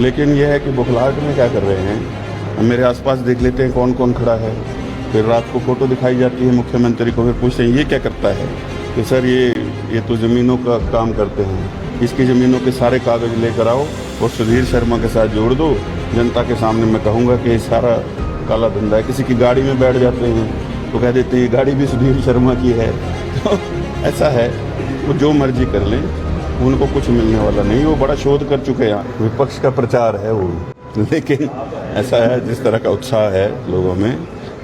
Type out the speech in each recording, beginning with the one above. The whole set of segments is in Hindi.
लेकिन यह है कि बुखलाहट में क्या कर रहे हैं, हम मेरे आसपास देख लेते हैं कौन कौन खड़ा है। फिर रात को फ़ोटो दिखाई जाती है मुख्यमंत्री को, फिर पूछते हैं ये क्या करता है, कि सर ये तो ज़मीनों का काम करते हैं, इसकी ज़मीनों के सारे कागज़ लेकर आओ और सुधीर शर्मा के साथ जोड़ दो। जनता के सामने मैं कहूँगा कि ये सारा काला धंधा है। किसी की गाड़ी में बैठ जाते हैं तो कह देते हैं ये गाड़ी भी सुधीर शर्मा की है। तो ऐसा है, वो जो मर्जी कर लें, उनको कुछ मिलने वाला नहीं। वो बड़ा शोध कर चुके हैं, विपक्ष का प्रचार है वो। लेकिन ऐसा है, जिस तरह का उत्साह है लोगों में,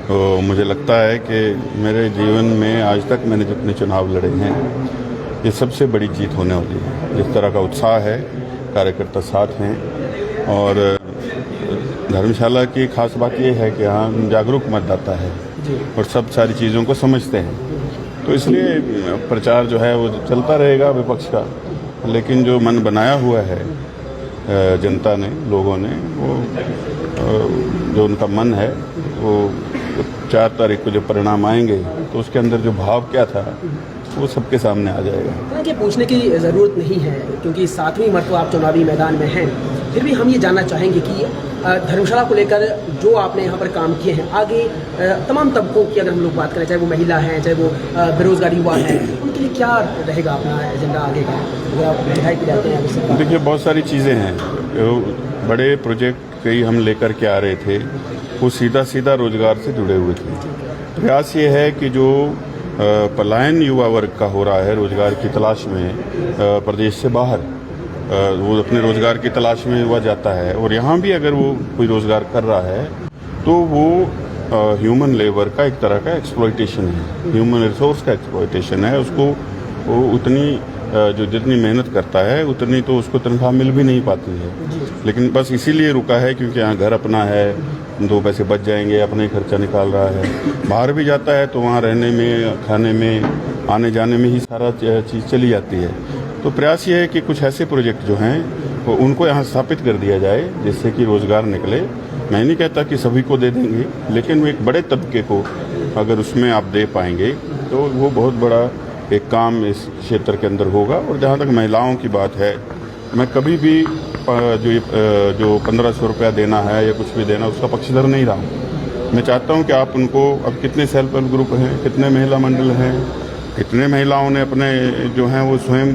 तो मुझे लगता है कि मेरे जीवन में आज तक मैंने जितने चुनाव लड़े हैं, ये सबसे बड़ी जीत होने वाली है। जिस तरह का उत्साह है, कार्यकर्ता साथ हैं। और धर्मशाला की खास बात यह है कि यहाँ जागरूक मतदाता है और सब सारी चीज़ों को समझते हैं। तो इसलिए प्रचार जो है वो चलता रहेगा विपक्ष का। लेकिन जो मन बनाया हुआ है जनता ने, लोगों ने, वो जो उनका मन है, वो 4 तारीख को जो परिणाम आएंगे तो उसके अंदर जो भाव क्या था वो सबके सामने आ जाएगा। कि पूछने की ज़रूरत नहीं है, क्योंकि 7वीं मरतबा आप चुनावी मैदान में हैं। फिर भी हम ये जानना चाहेंगे कि धर्मशाला को लेकर जो आपने यहाँ पर काम किए हैं, आगे तमाम तबकों की अगर हम लोग बात करें, चाहे वो महिला हैं, चाहे वो बेरोजगारी युवा हैं, उनके लिए क्या रहेगा अपना एजेंडा आगे का, अगर आप विधायक की जाते हैं? देखिए, बहुत सारी चीज़ें हैं। बड़े प्रोजेक्ट कई हम लेकर के आ रहे थे, वो सीधा रोजगार से जुड़े हुए थे। प्रयास ये है कि जो पलायन युवा वर्ग का हो रहा है रोजगार की तलाश में प्रदेश से बाहर, वो अपने रोजगार की तलाश में युवा जाता है, और यहाँ भी अगर वो कोई रोजगार कर रहा है तो वो ह्यूमन लेबर का एक तरह का एक्सप्लॉयटेशन है, ह्यूमन रिसोर्स का एक्सप्लॉयटेशन है। उसको वो उतनी जो जितनी मेहनत करता है उतनी तो उसको तनख्वाह मिल भी नहीं पाती है। लेकिन बस इसीलिए रुका है क्योंकि यहाँ घर अपना है, 2 पैसे बच जाएंगे, अपने खर्चा निकाल रहा है। बाहर भी जाता है तो वहाँ रहने में, खाने में, आने जाने में ही सारा चीज़ चली जाती है। तो प्रयास ये है कि कुछ ऐसे प्रोजेक्ट जो हैं वो उनको यहाँ स्थापित कर दिया जाए जिससे कि रोज़गार निकले। मैं नहीं कहता कि सभी को दे देंगे, लेकिन वो एक बड़े तबके को अगर उसमें आप दे पाएंगे तो वो बहुत बड़ा एक काम इस क्षेत्र के अंदर होगा। और जहाँ तक महिलाओं की बात है, मैं कभी भी जो 1500 रुपया देना है या कुछ भी देना, उसका पक्षधर नहीं रहा हूँ। मैं चाहता हूँ कि आप उनको, अब कितने सेल्फ हेल्प ग्रुप हैं, कितने महिला मंडल हैं, कितने महिलाओं ने अपने जो हैं वो स्वयं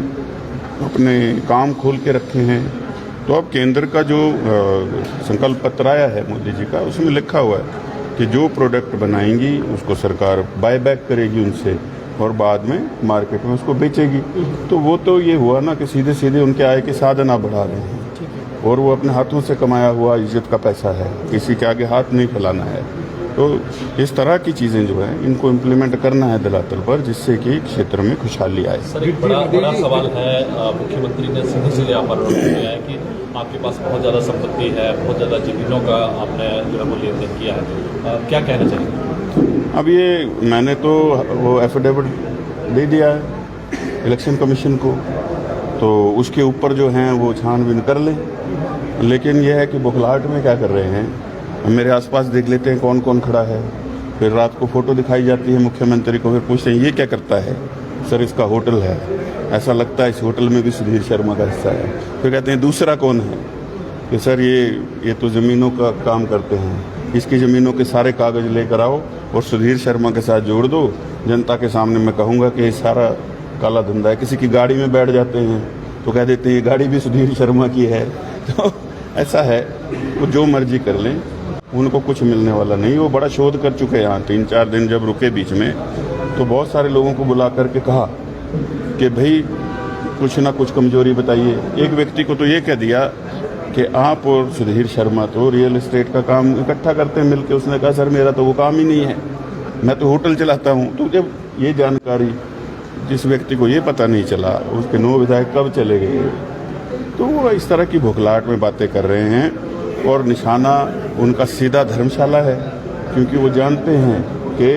अपने काम खोल के रखे हैं। तो अब केंद्र का जो संकल्प पत्र आया है मोदी जी का, उसमें लिखा हुआ है कि जो प्रोडक्ट बनाएंगी उसको सरकार बाय बैक करेगी उनसे और बाद में मार्केट में उसको बेचेगी। तो वो तो ये हुआ ना कि सीधे सीधे उनके आय के साधन आप बढ़ा रहे हैं, और वो अपने हाथों से कमाया हुआ इज्जत का पैसा है, किसी के आगे हाथ नहीं फैलाना है। तो इस तरह की चीज़ें जो है इनको इम्प्लीमेंट करना है धरातल पर, जिससे कि क्षेत्र में खुशहाली आए। सर, एक बड़ा सवाल है, मुख्यमंत्री ने सीधे आरोप किया है कि आपके पास बहुत ज़्यादा संपत्ति है, बहुत ज़्यादा जमीनों का आपने जो है वो लेन देन किया है, क्या कहना चाहिए? अब ये मैंने तो वो एफिडेविट दे दिया है इलेक्शन कमीशन को, तो उसके ऊपर जो हैं वो छानबीन कर लें। लेकिन यह है कि बुखलाहट में क्या कर रहे हैं, हम मेरे आसपास देख लेते हैं कौन कौन खड़ा है। फिर रात को फ़ोटो दिखाई जाती है मुख्यमंत्री को, फिर पूछते हैं ये क्या करता है, सर इसका होटल है, ऐसा लगता है इस होटल में भी सुधीर शर्मा का हिस्सा है। फिर कहते हैं दूसरा कौन है, कि सर ये तो ज़मीनों का काम करते हैं, इसकी ज़मीनों के सारे कागज़ लेकर आओ और सुधीर शर्मा के साथ जोड़ दो। जनता के सामने मैं कहूँगा कि ये सारा काला धंधा है। किसी की गाड़ी में बैठ जाते हैं तो कह देते हैं ये गाड़ी भी सुधीर शर्मा की है। तो ऐसा है, वो जो मर्जी कर लें, उनको कुछ मिलने वाला नहीं। वो बड़ा शोध कर चुके हैं यहाँ। 3-4 दिन जब रुके बीच में, तो बहुत सारे लोगों को बुला करके कहा कि भाई कुछ ना कुछ कमजोरी बताइए। एक व्यक्ति को तो ये कह दिया कि आप और सुधीर शर्मा तो रियल एस्टेट का काम इकट्ठा करते हैं मिलके। उसने कहा सर मेरा तो वो काम ही नहीं है, मैं तो होटल चलाता हूँ। तो जब ये जानकारी जिस व्यक्ति को ये पता नहीं चला, उसके 9 विधायक कब चले गए, तो वो इस तरह की भुखलाहट में बातें कर रहे हैं। और निशाना उनका सीधा धर्मशाला है, क्योंकि वो जानते हैं कि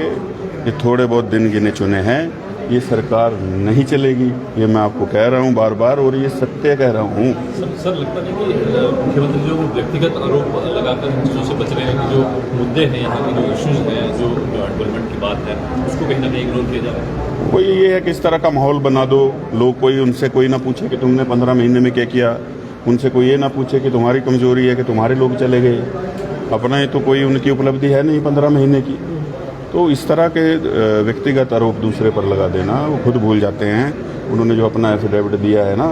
ये थोड़े बहुत दिन गिने चुने हैं, ये सरकार नहीं चलेगी। ये मैं आपको कह रहा हूँ बार बार, और ये सत्य कह रहा हूँ। सर लगता है कि मुख्यमंत्री जो व्यक्तिगत आरोप लगाकर इन चीज़ों से बच रहे हैं, कि जो मुद्दे हैं यहाँ के, जो इश्यूज हैं, जो डेवलपमेंट की बात है, उसको कहीं ना कहीं इग्नोर किया जा रहा है। कोई ये है कि इस तरह का माहौल बना दो, लोग कोई उनसे कोई ना पूछे कि तुमने 15 महीने में क्या किया, उनसे कोई ये ना पूछे कि तुम्हारी कमजोरी है कि तुम्हारे लोग चले गए, अपना ही तो कोई उनकी उपलब्धि है नहीं 15 महीने की। तो इस तरह के व्यक्तिगत आरोप दूसरे पर लगा देना, वो खुद भूल जाते हैं। उन्होंने जो अपना एफिडेविट दिया है ना,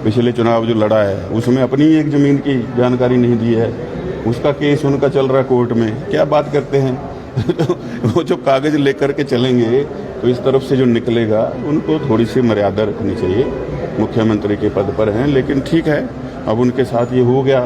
पिछले चुनाव जो लड़ा है उसमें अपनी एक ज़मीन की जानकारी नहीं दी है, उसका केस उनका चल रहा है कोर्ट में, क्या बात करते हैं। तो वो जो कागज़ लेकर के चलेंगे तो इस तरफ से जो निकलेगा उनको थोड़ी सी मर्यादा रखनी चाहिए। मुख्यमंत्री के पद पर हैं, लेकिन ठीक है, अब उनके साथ ये हो गया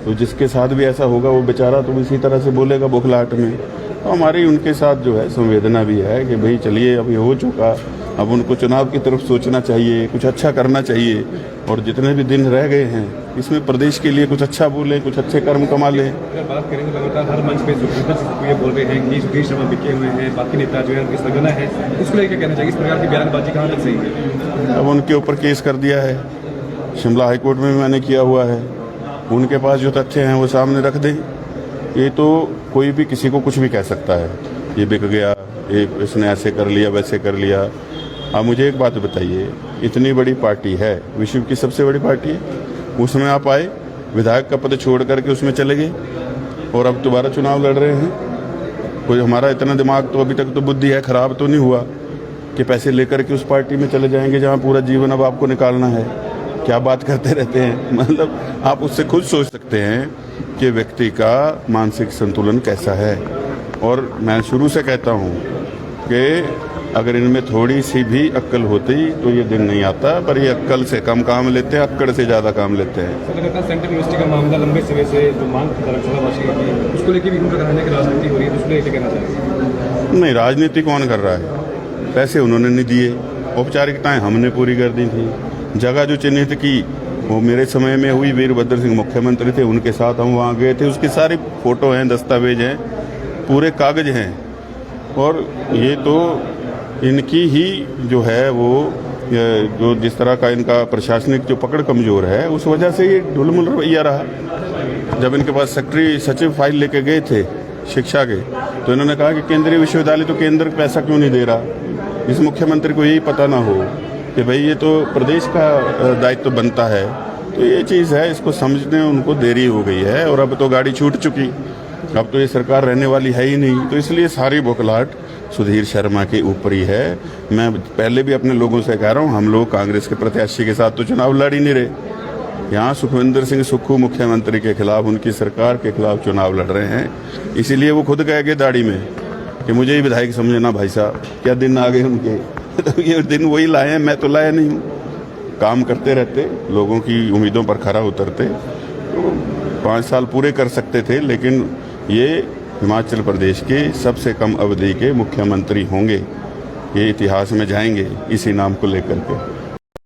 तो जिसके साथ भी ऐसा होगा वो बेचारा तो इसी तरह से बोलेगा बौखलाहट में। तो हमारी उनके साथ जो है संवेदना भी है कि भाई चलिए अब ये हो चुका, अब उनको चुनाव की तरफ सोचना चाहिए, कुछ अच्छा करना चाहिए, और जितने भी दिन रह गए हैं इसमें प्रदेश के लिए कुछ अच्छा बोलें, कुछ अच्छे कर्म कमा लें। अगर बात करेंगे तो लगातार हर मंच पे सुखविंदर ये बोल रहे हैं कि सुधीर शर्मा बिके हुए हैं, बाकी नेता जो है उनकी सरगना है, उसको लेकर कहना चाहिए इस प्रकार की बयानबाजी कहाँ तक सही है? अब उनके ऊपर केस कर दिया है, शिमला हाईकोर्ट में भी मैंने किया हुआ है, उनके पास जो तथ्य हैं वो सामने रख दें। ये तो कोई भी किसी को कुछ भी कह सकता है, ये बिक गया, ये इसने ऐसे कर लिया वैसे कर लिया। आप मुझे एक बात बताइए, इतनी बड़ी पार्टी है, विश्व की सबसे बड़ी पार्टी है, उसमें आप आए, विधायक का पद छोड़ करके उसमें चले गए और अब दोबारा चुनाव लड़ रहे हैं। कोई हमारा इतना दिमाग तो अभी तक तो बुद्धि है, खराब तो नहीं हुआ कि पैसे लेकर के उस पार्टी में चले जाएंगे जहाँ पूरा जीवन अब आपको निकालना है। क्या बात करते रहते हैं। मतलब आप उससे खुद सोच सकते हैं कि व्यक्ति का मानसिक संतुलन कैसा है। और मैं शुरू से कहता हूँ कि अगर इनमें थोड़ी सी भी अक्ल होती तो ये दिन नहीं आता, पर ये अक्ल से कम काम लेते हैं, अक्कड़ से ज़्यादा काम लेते हैं। लगातार सेंट्रल यूनिवर्सिटी का मामला लंबे समय से जो मांग धर्मशालावासी की, उसको लेकर भी उनका कहना है कि राजनीति हो रही है, उसको लेकर कहना चाहिए। नहीं, राजनीति कौन कर रहा है? पैसे उन्होंने नहीं दिए, औपचारिकताएं हमने पूरी कर दी थी। जगह जो चिन्हित की वो मेरे समय में हुई, वीरभद्र सिंह मुख्यमंत्री थे, उनके साथ हम वहाँ गए थे, उसकी सारी फोटो हैं, दस्तावेज हैं, पूरे कागज हैं। और ये तो इनकी ही जो है वो जो जिस तरह का इनका प्रशासनिक जो पकड़ कमज़ोर है उस वजह से ये ढुलमुल रवैया रहा। जब इनके पास सेक्रेटरी सचिव फाइल लेके गए थे शिक्षा के, तो इन्होंने कहा कि केंद्रीय विश्वविद्यालय तो केंद्र पैसा क्यों नहीं दे रहा। इस मुख्यमंत्री को यही पता ना हो कि भाई ये तो प्रदेश का दायित्व बनता है। तो ये चीज़ है, इसको समझने उनको देरी हो गई है और अब तो गाड़ी छूट चुकी, अब तो ये सरकार रहने वाली है ही नहीं। तो इसलिए सारी बौखलाहट सुधीर शर्मा के ऊपर ही है। मैं पहले भी अपने लोगों से कह रहा हूँ, हम लोग कांग्रेस के प्रत्याशी के साथ तो चुनाव लड़ ही नहीं रहे। यहाँ सुखविंदर सिंह सुक्खू मुख्यमंत्री के खिलाफ, उनकी सरकार के खिलाफ चुनाव लड़ रहे हैं। इसीलिए वो खुद कह गए दाढ़ी में कि मुझे ही विधायक समझना भाई साहब। क्या दिन आ गए उनके। तो ये दिन वही लाए हैं, मैं तो लाया नहीं हूँ। काम करते रहते, लोगों की उम्मीदों पर खरा उतरते, तो 5 साल पूरे कर सकते थे। लेकिन ये हिमाचल प्रदेश के सबसे कम अवधि के मुख्यमंत्री होंगे, ये इतिहास में जाएंगे इसी नाम को लेकर के।